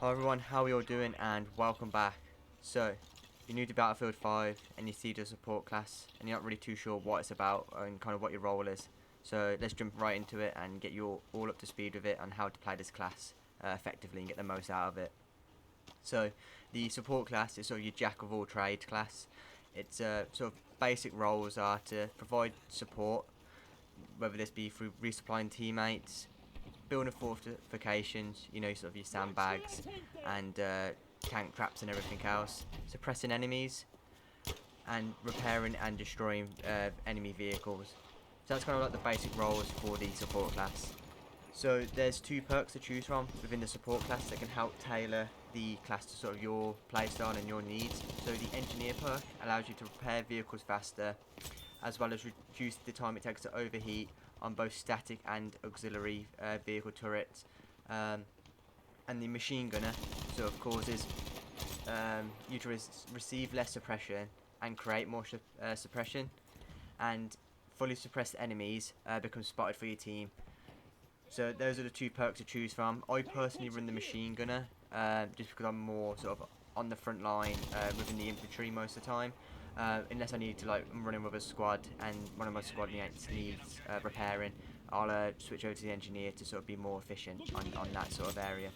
Hi everyone, how are you all doing and welcome back. So, you're new to Battlefield 5 and you see the support class and you're not really too sure what it's about and kind of what your role is. So let's jump right into it and get you all up to speed with it on how to play this class effectively and get the most out of it. So, the support class is sort of your jack of all trades class. Its sort of basic roles are to provide support, whether this be through resupplying teammates, building fortifications, sort of your sandbags and tank traps and everything else, suppressing enemies, and repairing and destroying enemy vehicles. So that's kind of like the basic roles for the support class. So there's two perks to choose from within the support class that can help tailor the class to sort of your playstyle and your needs. So the engineer perk allows you to repair vehicles faster, as well as reduce the time it takes to overheat on both static and auxiliary vehicle turrets. And the machine gunner sort of causes you to receive less suppression and create more suppression, and fully suppressed enemies become spotted for your team. So those are the two perks to choose from. I personally run the machine gunner just because I'm more sort of on the front line within the infantry most of the time. Unless I need to, like, I'm running with a squad and one of my squad mates needs repairing, I'll switch over to the engineer to sort of be more efficient on that sort of area.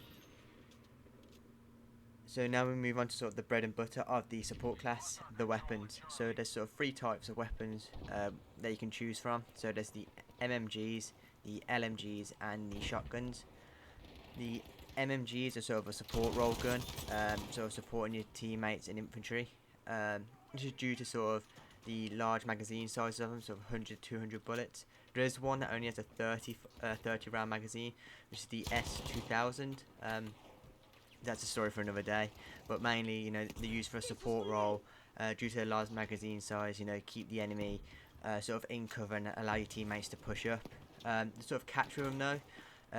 So now we move on to sort of the bread and butter of the support class, the weapons. So there's sort of three types of weapons that you can choose from. So there's the MMGs, the LMGs and the shotguns. The MMGs are sort of a support role gun, sort of supporting your teammates and infantry. This is due to sort of the large magazine size of them, sort of 100 200 bullets. There is one that only has a 30 round magazine, which is the S2000. That's a story for another day, but mainly, they're used for a support role due to their large magazine size. Keep the enemy sort of in cover and allow your teammates to push up. The sort of catch with them though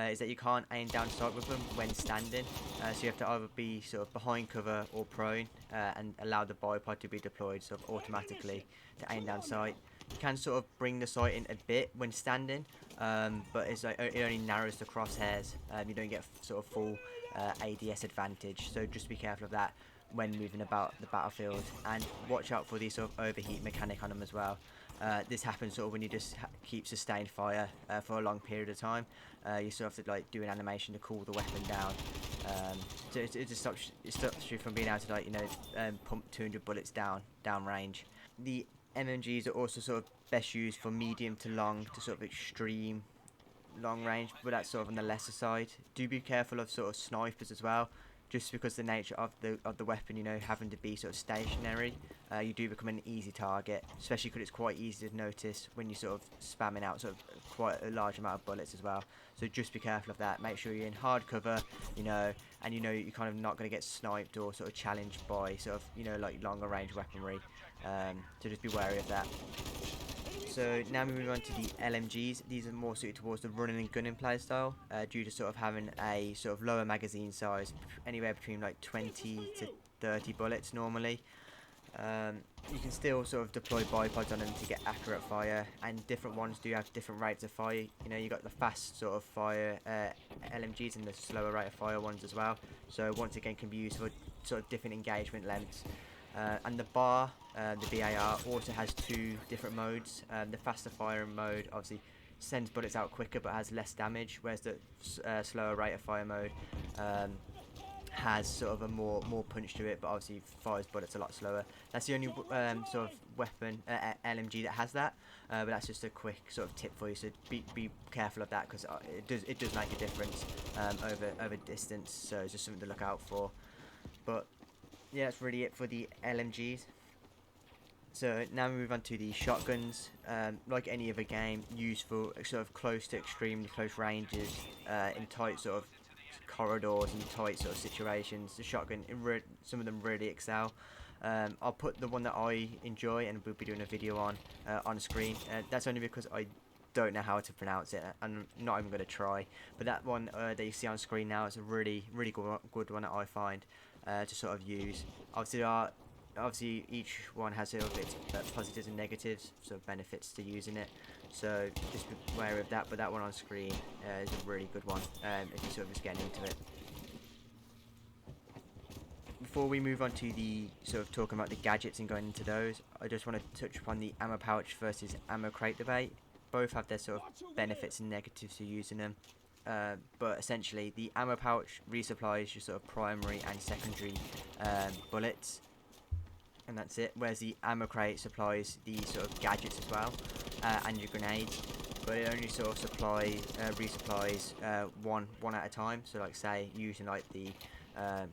is that you can't aim down sight with them when standing, so you have to either be sort of behind cover or prone and allow the bipod to be deployed sort of automatically to aim down sight. You can sort of bring the sight in a bit when standing, but it only narrows the crosshairs. You don't get sort of full ADS advantage, so just be careful of that when moving about the battlefield, and watch out for the sort of overheat mechanic on them as well. This happens sort of when you just keep sustained fire for a long period of time. You sort of have to, like, do an animation to cool the weapon down. So it just stops you from being able to, pump 200 bullets down range. The MMGs are also sort of best used for medium to long to sort of extreme long range, but that's sort of on the lesser side. Do be careful of sort of snipers as well, just because the nature of the weapon, having to be sort of stationary, you do become an easy target, especially because it's quite easy to notice when you're sort of spamming out sort of quite a large amount of bullets as well. So just be careful of that. Make sure you're in hard cover, and you're kind of not going to get sniped or sort of challenged by sort of like longer range weaponry. So just be wary of that. So now we move on to the LMGs. These are more suited towards the running and gunning playstyle, due to sort of having a sort of lower magazine size, anywhere between like 20 to 30 bullets normally. You can still sort of deploy bipods on them to get accurate fire, and different ones do have different rates of fire. You got the fast sort of fire LMGs and the slower rate of fire ones as well. So once again, can be used for sort of different engagement lengths. And the BAR also has two different modes. The faster firing mode obviously sends bullets out quicker but has less damage, whereas the slower rate of fire mode has sort of a more punch to it, but obviously fires bullets a lot slower. That's the only sort of weapon LMG that has that, but that's just a quick sort of tip for you. So be careful of that, because it does make a difference over distance. So it's just something to look out for. But yeah, that's really it for the LMGs. So now we move on to the shotguns. Like any other game, used for sort of close to extremely close ranges, in tight sort of corridors and tight sort of situations. The shotgun, some of them really excel. I'll put the one that I enjoy and we'll be doing a video on screen. That's only because I don't know how to pronounce it. I'm not even going to try. But that one that you see on screen now is a really good one that I find to sort of use. Obviously each one has sort of its positives and negatives, so benefits to using it. So just be aware of that. But that one on screen is a really good one if you're sort of just getting into it. before we move on to the sort of talking about the gadgets and going into those, I just want to touch upon the ammo pouch versus ammo crate debate. Both have their sort of benefits and negatives to using them. But essentially, the ammo pouch resupplies your sort of primary and secondary bullets, and that's it. Whereas the ammo crate supplies the sort of gadgets as well, and your grenades. But it only sort of resupplies one at a time. So like say using like the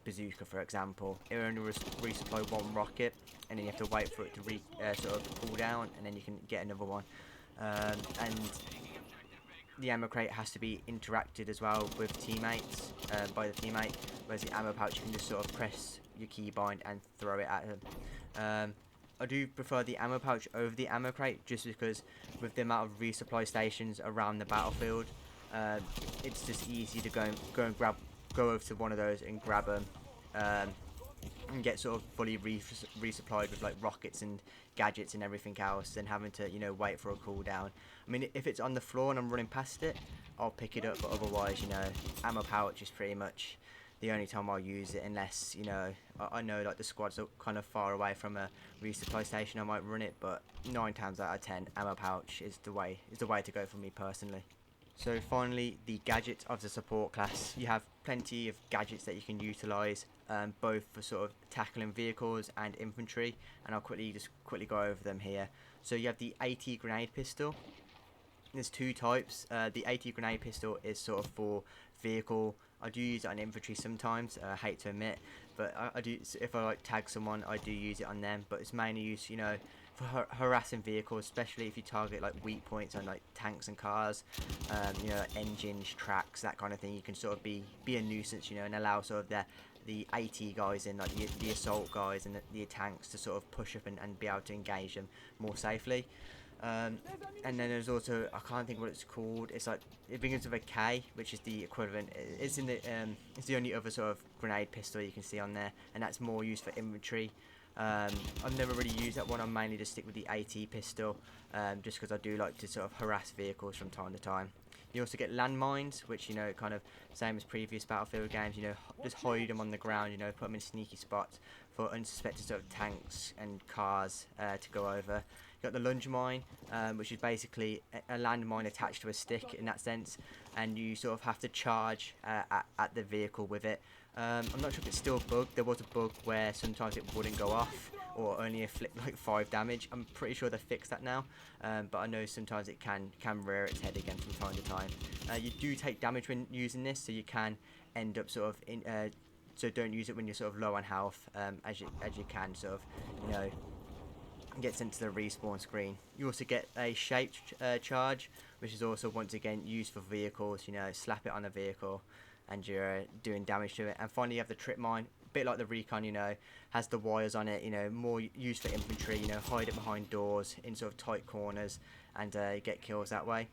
bazooka for example, it only resupply one rocket, and then you have to wait for it to sort of cool down, and then you can get another one. And the ammo crate has to be interacted as well with teammates, by the teammate, whereas the ammo pouch you can just sort of press your keybind and throw it at them. I do prefer the ammo pouch over the ammo crate just because with the amount of resupply stations around the battlefield, it's just easy to go over to one of those and grab them, and get sort of fully resupplied with like rockets and gadgets and everything else than having to, you know, wait for a cooldown. I mean, if it's on the floor and I'm running past it, I'll pick it up, but otherwise, you know, ammo pouch is pretty much the only time I'll use it, unless, you know, I know like the squads are kind of far away from a resupply station. I might run it, but 9 times out of 10 ammo pouch is the way to go for me personally. So finally, the gadgets of the support class. You have plenty of gadgets that you can utilise, both for sort of tackling vehicles and infantry, and I'll quickly go over them here. So you have the AT grenade pistol. There's two types. The AT grenade pistol is sort of for vehicle. I do use it on infantry sometimes. I hate to admit, but I do. If I like tag someone, I do use it on them. But it's mainly used, you know, for harassing vehicles, especially if you target like weak points on like tanks and cars, you know, like engines, tracks, that kind of thing. You can sort of be a nuisance, you know, and allow sort of the AT guys and like the assault guys and the tanks to sort of push up and be able to engage them more safely. And then there's also, I can't think what it's called. It's like it begins with a K, which is the equivalent. It's in the it's the only other sort of grenade pistol you can see on there, and that's more used for infantry. I've never really used that one. I mainly just stick with the AT pistol, just because I do like to sort of harass vehicles from time to time. You also get landmines, which, you know, kind of same as previous Battlefield games. You know, just hide them on the ground. You know, put them in sneaky spots for unsuspected sort of tanks and cars to go over. You got the lunge mine, which is basically a landmine attached to a stick in that sense, and you sort of have to charge at the vehicle with it. I'm not sure if it's still bugged. There was a bug where sometimes it wouldn't go off or only inflict like 5 damage. I'm pretty sure they fixed that now, but I know sometimes it can rear its head again from time to time. You do take damage when using this, so you can end up sort of in. So don't use it when you're sort of low on health, as you can sort of, you know, get sent to the respawn screen. You also get a shaped charge, which is also once again used for vehicles. You know, slap it on a vehicle and you're doing damage to it. And finally you have the trip mine, a bit like the recon, you know, has the wires on it, you know, more used for infantry, you know, hide it behind doors in sort of tight corners and get kills that way.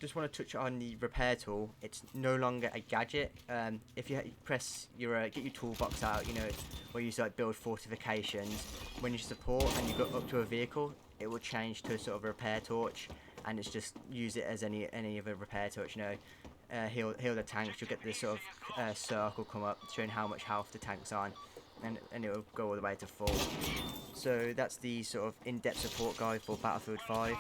Just want to touch on the repair tool. It's no longer a gadget. If you press your get your toolbox out, you know, where you like build fortifications, when you support and you go up to a vehicle, it will change to sort of a repair torch, and it's just use it as any other repair torch. You know, heal the tanks. You'll get this sort of circle come up showing how much health the tank's on, and it will go all the way to full. So that's the sort of in-depth support guide for Battlefield 5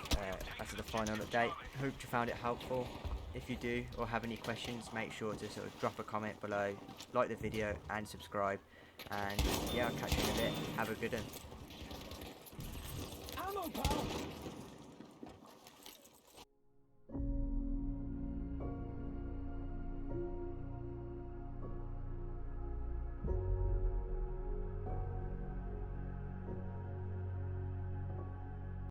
after the final update. Hope you found it helpful. If you do or have any questions, make sure to sort of drop a comment below, like the video and subscribe. And yeah, I'll catch you in a bit. Have a good one.